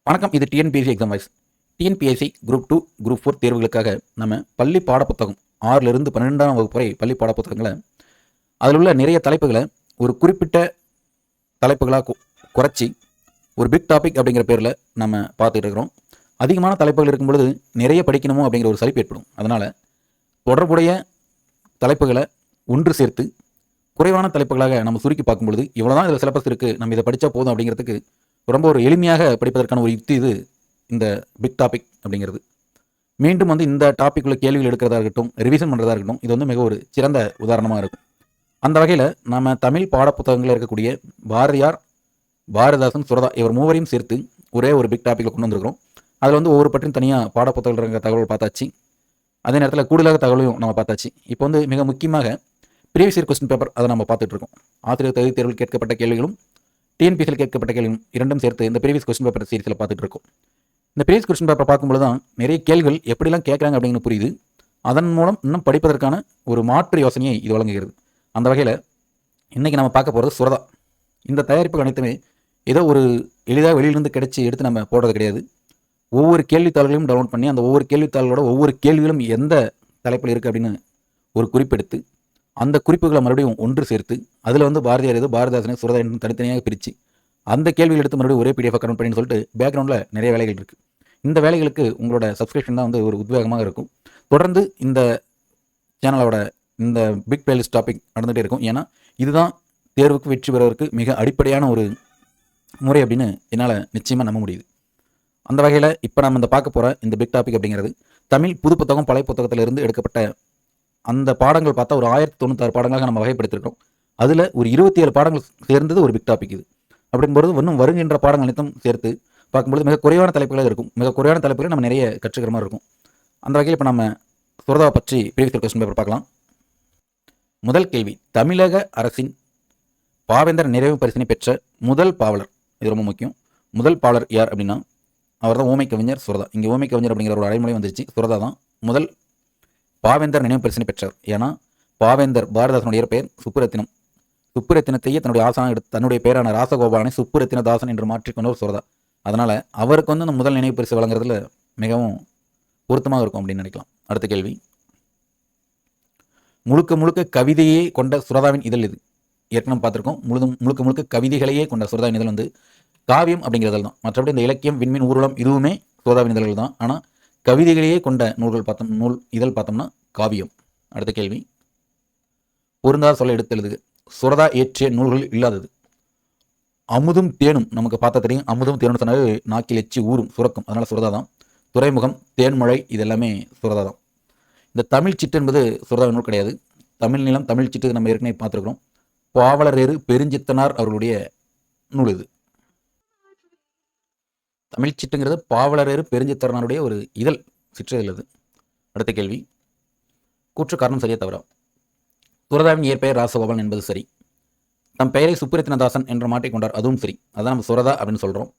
வணக்கம். இது TNPSC exam voice. TNPSC group 2, group 4 தேர்வுகளுக்காக நம்ம பள்ளி பாடப்புத்தகம் 6லிருந்து 12ஆம் வகுப்பு வரை பள்ளி பாடப்புத்தகங்களை அதில் உள்ள நிறைய தலைப்புகளை ஒரு குறிப்பிட்ட தலைப்புகளாக குறைச்சி ஒரு பிக் டாபிக் அப்படிங்கிற பேரில் நம்ம பார்த்துட்டு இருக்கிறோம். அதிகமான தலைப்புகள் இருக்கும் பொழுது நிறைய படிக்கணுமோ அப்படிங்கிற ஒரு சலிப்பு ஏற்படும். அதனால் தொடர்புடைய தலைப்புகளை ஒன்று சேர்த்து குறைவான தலைப்புகளாக நம்ம சுருக்கி பார்க்கும் பொழுது இவ்வளோ தான் இதில் சிலபஸ் இருக்குது, நம்ம இதை படித்தா போதும் அப்படிங்கிறதுக்கு ரொம்ப ஒரு எளிமையாக படிப்பதற்கான ஒரு யுக்தி இது இந்த பிக் டாபிக் அப்படிங்கிறது. மீண்டும் இந்த டாபிக் உள்ள கேள்விகள் எடுக்கிறதா இருக்கட்டும், ரிவிஷன் பண்ணுறதா இருக்கட்டும், இது மிக ஒரு சிறந்த உதாரணமாக இருக்கும். அந்த வகையில் நம்ம தமிழ் பாடப்புத்தகங்களில் இருக்கக்கூடிய பாரதியார், பாரதிதாசன், சுரதா இவர் மூவரையும் சேர்த்து ஒரே ஒரு பிக் டாப்பிக்கில் கொண்டு வந்திருக்கிறோம். அதில் ஒவ்வொரு பற்றியும் தனியாக பாடப்புத்தகங்கள் இருக்கிற தகவல் பார்த்தாச்சு. அதே நேரத்தில் கூடுதலாக தகவலையும் நம்ம பார்த்தாச்சு. இப்போ மிக முக்கியமாக ப்ரீவியஸ் இயர் கொஸ்டின் பேப்பர் அதை நம்ம பார்த்துட்டு இருக்கோம். ஆசிரியர் தகுதி தேர்வில் கேட்கப்பட்ட கேள்விகளும் டிஎன்பிஎஸ்சியில் கேட்கப்பட்ட கேள்வியும் இரண்டும் சேர்த்து இந்த ப்ரீவியஸ் கொஸ்டின் பேப்பர் சீரிஸில் பார்த்துட்டு இருக்கோம். இந்த ப்ரீவியஸ் கொஸ்டின் பேப்பர் பார்க்கும்போது தான் நிறைய கேள்விகள் எப்படிலாம் கேட்குறாங்க அப்படிங்கிறது புரியுது. அதன் மூலம் இன்னும் படிப்பதற்கான ஒரு மாற்று யோசனையை இது வழங்குகிறது. அந்த வகையில் இன்றைக்கி நம்ம பார்க்க போகிறது சுரதா. இந்த தயாரிப்புகள் அனைத்துமே ஏதோ ஒரு எளிதாக வெளியிலிருந்து கிடைச்சி எடுத்து நம்ம போடுறது கிடையாது. ஒவ்வொரு கேள்வித்தாள்களையும் டவுன்லோட் பண்ணி அந்த ஒவ்வொரு கேள்வித்தாள்களோட ஒவ்வொரு கேள்விகளும் எந்த தலைப்பில் இருக்குது அப்படின்னு ஒரு குறிப்பெடுத்து அந்த குறிப்புகளை மறுபடியும் ஒன்று சேர்த்து அதில் பாரதியார் எது, பாரதிதாசனை, சுரதா என்று தனித்தனியாக பிரித்து அந்த கேள்விகள் எடுத்து மறுபடியும் ஒரே பிடிஎஃப் கன்வெர்ட் பண்ணி சொல்லிட்டு பேக்ரவுண்டில் நிறைய வேலைகள் இருக்குது. இந்த வேலைகளுக்கு உங்களோட சப்ஸ்கிரிப்ஷன் தான் ஒரு உத்வேகமாக இருக்கும். தொடர்ந்து இந்த சேனலோட இந்த பிக் பிளேலிஸ்ட் டாபிக் நடந்துகிட்டே இருக்கும். ஏன்னா இதுதான் தேர்வுக்கு வெற்றி பெறுவதற்கு மிக அடிப்படையான ஒரு முறை அப்படின்னு என்னால் நிச்சயமாக நம்ப முடியுது. அந்த வகையில் இப்போ நம்ம பார்க்க போகிற இந்த பிக் டாபிக் அப்படிங்கிறது தமிழ் புது புத்தகம் பழைய புத்தகத்திலிருந்து எடுக்கப்பட்ட அந்த பாடங்கள் பார்த்தா ஒரு 1096 பாடங்களாக நம்ம வகைப்படுத்திருக்கோம். அதில் ஒரு 27 பாடங்கள் சேர்ந்தது ஒரு பிக் டாபிக் இது. அப்படிங்கும்போது இன்னும் வருகின்ற பாடங்கள் அனைத்தும் சேர்த்து பார்க்கும்போது மிக குறைவான தலைப்புகளாக இருக்கும். மிக குறைவான தலைப்புகளை நம்ம நிறைய கற்றுக்கிற மாதிரி இருக்கும். அந்த வகையில் இப்போ நம்ம சுரதாவை பற்றி ப்ரீவியஸ் கொஸ்டின் பேப்பர் பார்க்கலாம். முதல் கேள்வி, தமிழக அரசின் பாவேந்தர் நிறைவு பரிசினை பெற்ற முதல் பாவலர். இது ரொம்ப முக்கியம். முதல் பாவலர் யார் அப்படின்னா அவர் தான் ஊமை கவிஞர் சுரதா. இங்கே ஊமை கவிஞர் அப்படிங்கிற ஒரு அடைமொழி வந்துருச்சு. சுரதா தான் முதல் பாவேந்தர் நினைவு பரிசினை பெற்றார். ஏன்னா பாவேந்தர் பாரதிதாசனுடைய பெயர் சுப்புரத்தினம். சுப்புரத்தினத்தையே தன்னுடைய ஆசான எடுத்து தன்னுடைய பேரான ராசகோபாலனை சுப்புரத்தின தாசன் என்று மாற்றிக்கொண்டவர் சுரதா. அதனால் அவருக்கு அந்த முதல் நினைவு பரிசு வழங்குறதுல மிகவும் பொருத்தமாக இருக்கும் அப்படின்னு நினைக்கலாம். அடுத்த கேள்வி, முழுக்க முழுக்க கவிதையே கொண்ட சுரதாவின் இதழ் இது. ஏற்கனவே பார்த்துருக்கோம். முழுக்க முழுக்க கவிதைகளையே கொண்ட சுரதாவின் இதழ் காவியம் அப்படிங்கிறதுல தான். மற்றபடி இந்த இலக்கியம், விண்மீன், ஊர்வலம் இதுவுமே சுரதாவின் இதழ்கள் தான். ஆனால் கவிதைகளையே கொண்ட நூல் இதழ் பார்த்தோம்னா காவியம். அடுத்த கேள்வி, பொருந்தாத சொல்ல எடுத்து எழுதுக. சுரதா இயற்றிய நூல்கள் இல்லாதது. அமுதும் தேனும் நமக்கு பார்த்தா தெரியும். அமுதும் தேனும் சொன்னாவே நாக்கில் எச்சி ஊறும், சுரக்கும். அதனால் சுரதா தான். துறைமுகம், தேன்மழை இதெல்லாமே சுரதா தான். இந்த தமிழ் சிட்டு என்பது சுரதா நூல் கிடையாது. தமிழ் நிலம், தமிழ் சிட்டு நம்ம ஏற்கனவே பார்த்துருக்கிறோம். பாவலரேறு பெருஞ்சித்தனார் அவர்களுடைய நூல் இது. தமிழ் சிட்டுங்கிறது பாவலரேறு பெருஞ்சித்தனாருடைய ஒரு இதழ், சிற்றிதழ் இது. அடுத்த கேள்வி, கூற்று காரணம் சரியா தவறா? சுரதாவின் இயற்பெயர் ராசகோபாலன் என்பது சரி. தம் பெயரை சுப்புரத்தினதாசன் என்று மாற்றிக்கொண்டார், அதுவும் சரி. அதான் நம்ம சுரதா அப்படின்னு சொல்கிறோம்.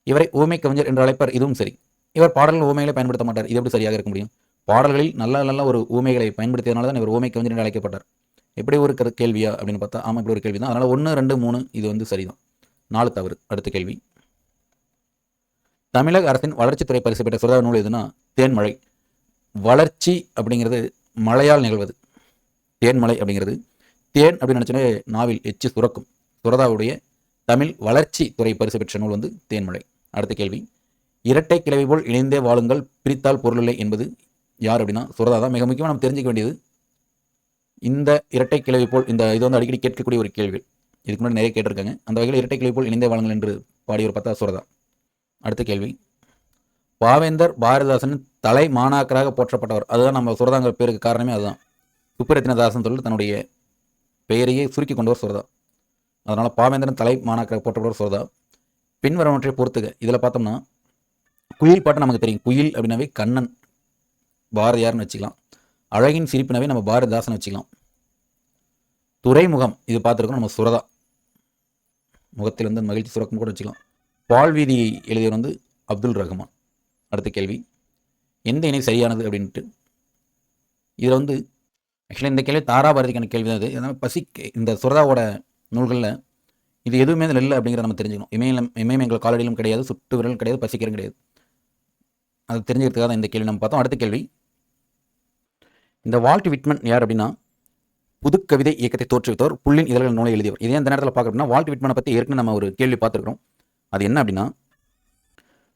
இவரை ஊமை கவிஞர் என்று அழைப்பார், இதுவும் சரி. இவர் பாடல்கள் ஊமைகளை பயன்படுத்த மாட்டார், இது எப்படி சரியாக இருக்க முடியும்? பாடல்களில் நல்ல நல்ல ஒரு ஊமைகளை பயன்படுத்தியதனால தான் இவர் ஊமை கவிஞர் என்று அழைக்கப்பட்டார். எப்படி ஒரு கேள்வியா அப்படின்னு பார்த்தா ஆமாம், இப்படி ஒரு கேள்வி தான். அதனால் 1, 2, 3 இது சரிதான். 4 தவறு. அடுத்த கேள்வி, தமிழக அரசின் வளர்ச்சித்துறை பரிசு பெற்ற சுரதா நூல் எதுனா தேன்மழை. வளர்ச்சி அப்படிங்கிறது மழையால் நிகழ்வது. தேன்மலை அப்படிங்கிறது தேன் அப்படின்னு நினச்சோன்னே நாவில் எச்சி சுரக்கும். சுரதாவுடைய தமிழ் வளர்ச்சி துறை பரிசு பெற்ற நூல் தேன்மலை. அடுத்த கேள்வி, இரட்டை கிளவி போல் இணைந்தே வாழுங்கள், பிரித்தால் பொருளில்லை என்பது யார் அப்படின்னா சுரதா தான். மிக முக்கியமாக நம்ம தெரிஞ்சுக்க வேண்டியது இந்த இரட்டை கிளவி போல், இந்த இது அடிக்கடி கேட்கக்கூடிய ஒரு கேள்வி. இதுக்கு முன்னாடி நிறைய கேட்டிருக்காங்க. அந்த வகையில் இரட்டை கிளவி போல் இணைந்தே வாழுங்கள் என்று பாடியவர் பார்த்தா சுரதா. அடுத்த கேள்வி, பாவேந்தர் பாரதிதாசன் தலை மாணாக்கராக போற்றப்பட்டவர். அதுதான் நம்ம சுரதாங்கிற பேருக்கு காரணமே அதுதான். சுப்புரத்தினதாசன் சொல்லி தன்னுடைய பெயரையே சுருக்கி கொண்டவர் சுரதா. அதனால் பாவேந்திரன் தலை மாணாக்கராக போற்றப்பட்டவர் சுரதா. பின்வரவற்றை பொறுத்துக. இதில் பார்த்தோம்னா குயில் பாட்டு நமக்கு தெரியும். குயில் அப்படின்னாவே கண்ணன் பாரதியார்னு வச்சுக்கலாம். அழகின் சிரிப்பினாவே நம்ம பாரதிதாசன் வச்சுக்கலாம். துறைமுகம் இது பார்த்துருக்கோம் நம்ம சுரதா. முகத்திலிருந்து மகிழ்ச்சி சுரக்கம் கூட வச்சுக்கலாம். பால்வீதி எழுதியவர் அப்துல் ரஹ்மான். அடுத்த கேள்வி, எந்த இணை சரியானது அப்படின்ட்டு. இதில் ஆக்சுவலி இந்த கேள்வி தாராபாரதிக்கான கேள்வி தான் இது. ஏன்னா இந்த சுரதாவோட நூல்களில் இது எதுவுமே அதில் இல்லை அப்படிங்கிறத நம்ம தெரிஞ்சுக்கணும். இமயம் எங்கள் காலடியிலும் கிடையாது, சுட்டு விரலும் கிடையாது, பசிக்கிறதும் கிடையாது. அது தெரிஞ்சுக்கிறதுக்காக தான் இந்த கேள்வி நம்ம பார்த்தோம். அடுத்த கேள்வி, இந்த வால்ட் விட்மன் யார் அப்படின்னா புதுக்கவிதை இயக்கத்தை தோற்றுவித்தவர், புள்ளின் இதழ்கள் நூலை எழுதியவர். இதே இந்த நேரத்தில் பார்க்குறோம்னா வால்ட் விட்மனை பற்றி ஏற்கனவே நம்ம ஒரு கேள்வி பார்த்துருக்கிறோம். அது என்ன அப்படின்னா,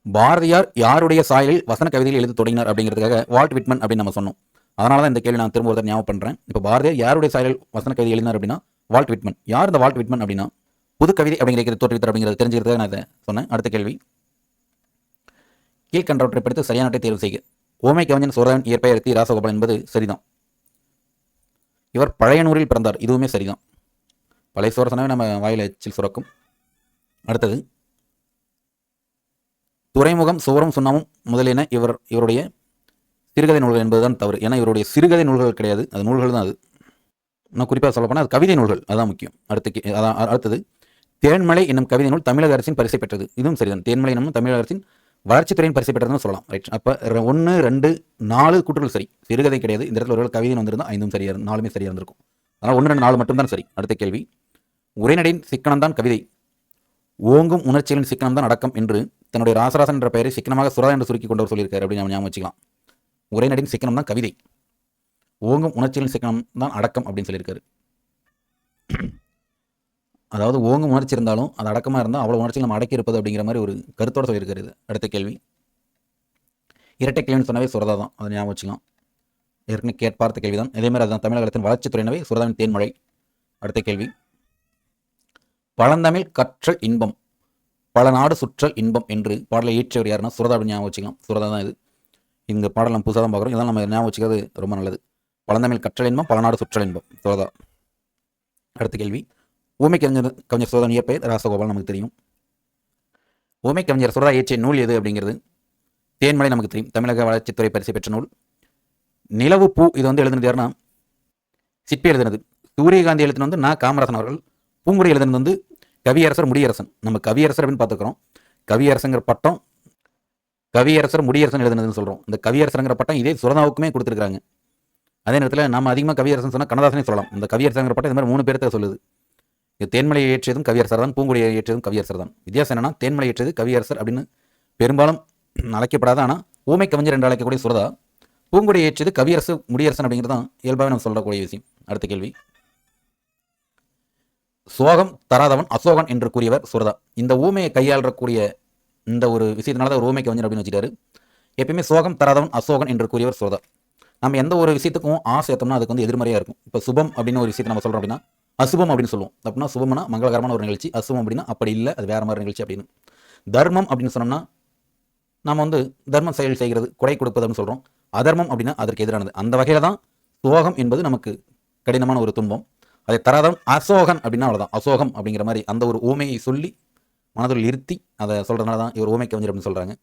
பாரதியார் யாருடைய சாயலில் வசன கவிதையில் எழுத தொடங்கினார் அப்படிங்கிறதுக்காக வால்ட் விட்மன் அப்படின்னு நம்ம சொன்னோம். அதனால தான் இந்த கேள்வி நான் திரும்ப ஒரு ஞாபகம் பண்ணுறேன். இப்போ பாரதியார் யாருடைய சாயலில் வசன கவிதை எழுதினார் அப்படின்னா வால்ட் விட்மன். யார் இந்த வால்ட் விட்மன் அப்படின்னா புதுக்கவிதை அப்படிங்கிறது தோற்றுவித்தார் அப்படிங்கிறது தெரிஞ்சுக்கிறதுக்காக நான் இதை சொன்னேன். அடுத்த கேள்வி, கீழ்கண்டவற்றை படித்து சரியானவற்றை தேர்வு செய்க. ஓமை கவிஞன் சூரதாவின் இயற்பெயர் தி. ராசகோபாலன் என்பது சரிதான். இவர் பழையனூரில் பிறந்தார். இதுவுமே சரிதான். பழைய சோரசனாவே நம்ம வாயில் எச்சில் சுரக்கும். அடுத்தது, துறைமுகம், சோரம், சுண்ணாமும் முதலியன இவருடைய சிறுகதை நூல்கள் என்பதுதான் தவறு. ஏன்னா இவருடைய சிறுகதை நூல்கள் கிடையாது, அது நூல்கள் தான். அது நான் குறிப்பாக சொல்லப்போனால் அது கவிதை நூல்கள், அதுதான் முக்கியம். அடுத்தது, தேன்மலை என்னும் கவிதை நூல் தமிழக அரசின் பரிசை பெற்றது. இதுவும் சரிதான். தேன்மலை என்னும் தமிழக அரசின் வளர்ச்சித்துறையின் பரிசை பெற்றதுன்னு சொல்லலாம். ரைட். அப்போ 1, 2, 4 கூற்றுகள் சரி. சிறுகதை கிடையாது. இந்த இடத்துல ஒரு கவிதை வந்திருந்தால் 5 சரியாக 4மே சரியாக இருந்திருக்கும். அதனால் 1, 2, 4 மட்டும்தான் சரி. அடுத்த கேள்வி, உரைநடையின் சிக்கனம்தான் கவிதை, ஓங்கும் உணர்ச்சிகளின் சிக்கனம் தான் அடக்கம் என்று தன்னுடைய ராசராசன் என்ற பெயரை சிக்கனமாக சுரதா என்று சுருக்கி கொண்டவர் சொல்லியிருக்காரு அப்படின்னு நம்ம ஞாபகம் வச்சுக்கலாம். உரைநடையின் சிக்கனம் தான் கவிதை, ஓங்கும் உணர்ச்சிகளின் சிக்கனம் தான் அடக்கம் அப்படின்னு சொல்லியிருக்காரு. அதாவது ஓங்கும் உணர்ச்சி இருந்தாலும் அது அடக்கமாக இருந்தால் அவ்வளோ உணர்ச்சிகள் நம்ம அடக்கி இருப்பது அப்படிங்கிற மாதிரி ஒரு கருத்தோடு சொல்லியிருக்காரு இது. அடுத்த கேள்வி, இரட்டை கேள்வின்னு சொன்னவே சுரதா தான், அதை ஞாபகம் வச்சுக்கலாம். ஏற்கனவே பார்த்த கேள்வி தான். இதே மாதிரி அதுதான் தமிழகத்தின் வளர்ச்சித்துறையினவே சுரதாவின் தேன்மழை. அடுத்த கேள்வி, பழந்தமிழ் கற்றல் இன்பம், பல நாடு சுற்றல் இன்பம் என்று பாடலை இயற்றியவர் யாருன்னா சுரதா அப்படின்னு ஞாபகம் வச்சுக்கலாம். சுரதா தான் இது. இந்த பாடல் நம்ம புதுசாக தான் பார்க்குறோம். இதெல்லாம் நம்ம ஞாபகம் வச்சுக்கிறது ரொம்ப நல்லது. பழந்தமிழ் கற்றல் இன்பம், பல நாடு சுற்றல் இன்பம், சுரதா. அடுத்த கேள்வி, ஊமை கவிஞர் சுரதா இயற்பெயர் ராசகோபால், நமக்கு தெரியும். ஊமை கவிஞர் சுரதா இயற்றிய நூல் எது அப்படிங்கிறது தேன்மலை, நமக்கு தெரியும். தமிழக வளர்ச்சித்துறை பரிசு பெற்ற நூல். நிலவு பூ, இது எழுதுனது யாருன்னா சிற்பி எழுதுனது. சூரியகாந்தி எழுதுனது நான் காமராசன் அவர்கள். பூங்குடி எழுதுனது கவியரசர் முடியரசன். நம்ம கவியரசர் அப்படின்னு பார்த்துக்கிறோம். கவியரசங்கிற பட்டம் கவியரசர் முடியரசன் எழுதுனதுன்னு சொல்கிறோம். இந்த கவியரசருங்கிற பட்டம் இதே சுரதாவுக்குமே கொடுத்துருக்காங்க. அதே நேரத்தில் நம்ம அதிகமாக கவியரசன் சொன்னால் கண்ணதாசனே சொல்லலாம். இந்த கவியரசங்கிற பட்டம் இந்த மாதிரி 3 பேர்த்த சொல்லுது. இது தேன்மலையை ஏற்றியதும் கவியரசர் தான், பூங்குடியை ஏற்றியதும் கவியரசர் தான். வித்தியாசம் என்னன்னா தேன்மலை ஏற்றியது கவியரசர் அப்படின்னு பெரும்பாலும் அழைக்கப்படாத, ஆனால் ஊமை கவிஞர் என்று அழைக்கக்கூடிய சுரதா பூங்குடியை ஏற்றியது கவியரசு முடியரசன் அப்படிங்கிறது தான் இயல்பாகவே நம்ம சொல்லக்கூடிய விஷயம். அடுத்த கேள்வி, சோகம் தராதவன் அசோகன் என்று கூறியவர் சுரதா. இந்த ஊமையை கையாளக்கூடிய இந்த ஒரு விஷயத்தினால தான் ஒரு ஊமை கவிஞர் அப்படின்னு வச்சுட்டாரு. எப்பயுமே சோகம் தராதவன் அசோகன் என்று கூறியவர் சுரதா. நம்ம எந்த ஒரு விஷயத்துக்கும் ஆசை ஏற்றோம்னா அதுக்கு எதிர்மறையாக இருக்கும். இப்போ சுபம் அப்படின்னு ஒரு விஷயத்தை நம்ம சொல்கிறோம் அப்படின்னா அசுபம் அப்படின்னு சொல்லுவோம். அப்படின்னா சுபம்னா மங்களகரமான ஒரு நிகழ்ச்சி, அசுபம் அப்படின்னா அப்படி இல்லை, அது வேற மாதிரி நிகழ்ச்சி அப்படின்னு. தர்மம் அப்படின்னு சொன்னோம்னா நம்ம தர்மம் செயல் செய்கிறது, கொடை கொடுப்பது அப்படின்னு சொல்கிறோம். அதர்மம் அப்படின்னா அதற்கு எதிரானது. அந்த வகையில் தான் சோகம் என்பது நமக்கு கடினமான ஒரு துன்பம். அதை தராதவன் அசோகன் அப்படின்னா அவ்வளோதான். அசோகம் அப்படிங்கிற மாதிரி அந்த ஒரு ஊமையை சொல்லி மனதில் இருத்தி அதை சொல்கிறதுனால தான் இவர் ஊமை கவிஞர் அப்படின்னு சொல்கிறாங்க.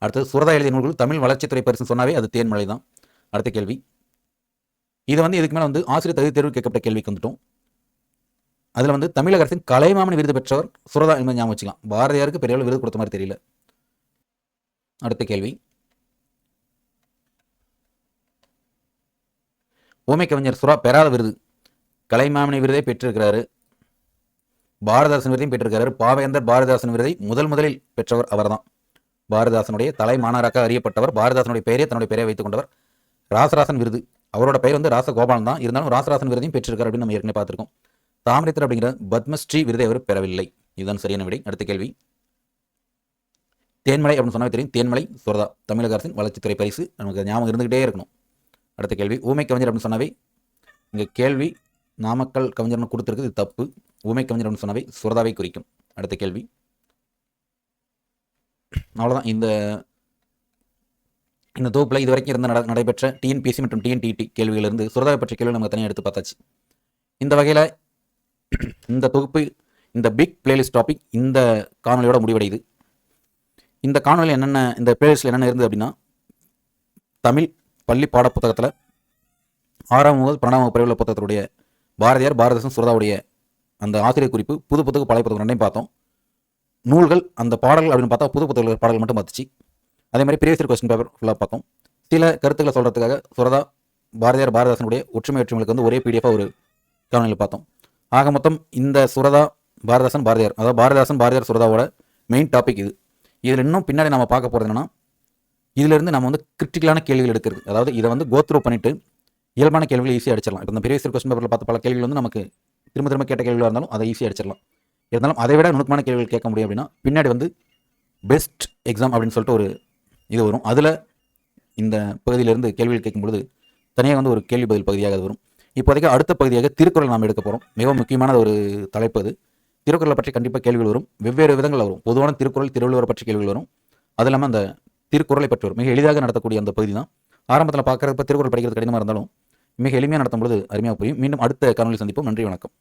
அடுத்தது, சுரதா எழுதிய நூல்கள் தமிழ் வளர்ச்சித்துறை பரிசுன்னு சொன்னாவே அது தேன்மலை தான். அடுத்த கேள்வி, இது இதுக்கு மேலே ஆசிரியர் தகுதி தேர்வு கேட்கப்பட்ட கேள்விக்கு வந்துட்டோம். அதில் தமிழக அரசின் கலைமாமணி விருது பெற்றவர் சுரதா என்பதை ஞாபகம் வச்சுக்கலாம். பாரதியாருக்கு பெரிய விருது கொடுத்த மாதிரி தெரியல. அடுத்த கேள்வி, ஊமை கவிஞர் சுரா பெறாத விருது, கலைமாமணி விருதை பெற்றிருக்கிறாரு, பாரதிதாசன் விருதையும் பெற்றிருக்கிறாரு. பாவேந்தர் பாரதிதாசன் விருதை முதலில் பெற்றவர் அவர் தான். பாரதிதாசனுடைய தலை மாணவராக அறியப்பட்டவர். பாரதிதாசனுடைய பெயரே தன்னுடைய பெயரை வைத்துக் கொண்டவர். ராசராசன் விருது, அவரோட பெயர் ராசகோபாலன் தான். இருந்தாலும் ராசராசன் விருதையும் பெற்றிருக்காரு அப்படின்னு நம்ம ஏற்கனவே பார்த்துருக்கோம். தாமிரத்திர அப்படிங்கிற பத்மஸ்ரீ விருதை அவர் பெறவில்லை. இதுதான் சரியான விடை. அடுத்த கேள்வி, தேன்மலை அப்படின்னு சொன்னாவே தெரியும். தேன்மலை சுரதா, தமிழக அரசின் வளர்ச்சித்துறை பரிசு, நமக்கு ஞாபகம் இருந்துகிட்டே இருக்கணும். அடுத்த கேள்வி, ஊமை கவிஞர் அப்படின்னு சொன்னாவே இங்கே கேள்வி நாமக்கல் கவிஞர்னு கொடுத்துருக்கு, இது தப்பு. ஊமை கவிஞர் அப்படின்னு சொன்னாவே சுரதாவை குறிக்கும். அடுத்த கேள்வி, அவ்வளோதான். இந்த தொகுப்பில் இது வரைக்கும் இருந்த நடைபெற்ற டிஎன்பிஎஸ்சி மற்றும் டிஎன்டிடி கேள்விகளிலிருந்து சுரதாவை பற்றிய கேள்வி நம்ம தனியாக எடுத்து பார்த்தாச்சு. இந்த வகையில் இந்த தொகுப்பு, இந்த பிக் பிளேலிஸ்ட் டாபிக் இந்த காணொலியோட முடிவடையுது. இந்த காணொலி என்னென்ன, இந்த பிளேலிஸ்ட்டில் என்னென்ன இருந்தது அப்படின்னா, தமிழ் பள்ளி பாட புத்தகத்தில் 6ஆம் முதல் 12ஆம் வகுப்பு உள்ள புத்தகத்துடைய பாரதியார் பாரதிதாசன் சுரதாவுடைய அந்த ஆசிரியர் குறிப்பு, புது புத்தகம் பழைய புத்தகம் ரெண்டையும் பார்த்தோம். நூல்கள், அந்த பாடல்கள் அப்படின்னு பார்த்தா புது புத்தக பாடல்கள் மட்டும் பார்த்துச்சு. அதே மாதிரி ப்ரீவியஸ் கொஸ்டின் பேப்பர் ஃபுல்லாக பார்த்தோம். சில கருத்துக்களை சொல்கிறதுக்காக சுரதா பாரதியார் பாரதிதாசனுடைய ஒற்றுமைகளுக்கு ஒரே பிடிஎஃபாக ஒரு காணொலியில் பார்த்தோம். ஆக மொத்தம் இந்த சுரதா பாரதிதாசன் பாரதியார், அதாவது பாரதிதாசன் பாரதியார் சுரதாவோட மெயின் டாபிக் இது. இதில் இன்னும் பின்னாடி நம்ம பார்க்க போகிறது என்னன்னா, இதிலிருந்து நம்ம வந்து கிரிட்டிக்கலான கேள்விகள் எடுக்கிறது. அதாவது இதை வந்து கோத்ரூ பண்ணிட்டு இயல்பான கேள்விகள் ஈஸியாக அடிச்சிடலாம். இப்போ இந்த ப்ரீவியஸ் கொஸ்டின் பேப்பரில் பார்த்த பல கேள்விகள் வந்து நமக்கு திரும்ப திரும்ப கேட்ட கேள்வியாக இருந்தாலும் அதை ஈஸியாக அடிச்சிடலாம். இருந்தாலும் அதை விட நுணுக்கமான கேள்விகள் கேட்க முடியும் அப்படின்னா பின்னாடி வந்து பெஸ்ட் எக்ஸாம் அப்படின்னு சொல்லிட்டு ஒரு இது வரும். அதில் இந்த பகுதியிலிருந்து கேள்விகள் கேட்கும்பொழுது தனியாக வந்து ஒரு கேள்வி பதில் பகுதியாக அது வரும். இப்போதைக்கு அடுத்த பகுதியாக திருக்குறள் நாம் எடுக்க போகிறோம். மிகவும் முக்கியமான ஒரு தலைப்பு அது. திருக்குறளை பற்றி கண்டிப்பாக கேள்விகள் வரும். வெவ்வேறு விதங்களில் வரும். பொதுவான திருக்குறள், திருவள்ளுவரை பற்றி கேள்விகள் வரும். அது இல்லாமல் அந்த திருக்குறளை பற்றி வரும். மிக எளிதாக நடத்தக்கூடிய அந்த பகுதி தான். ஆரம்பத்தில் பார்க்குறப்ப திருக்குறள் படிக்கிறது கடினமாக இருந்தாலும் மிக எளிமையாக நடத்தும் பொழுது அருமையாக புரியும். மீண்டும் அடுத்த காணொலி சந்திப்போம். நன்றி, வணக்கம்.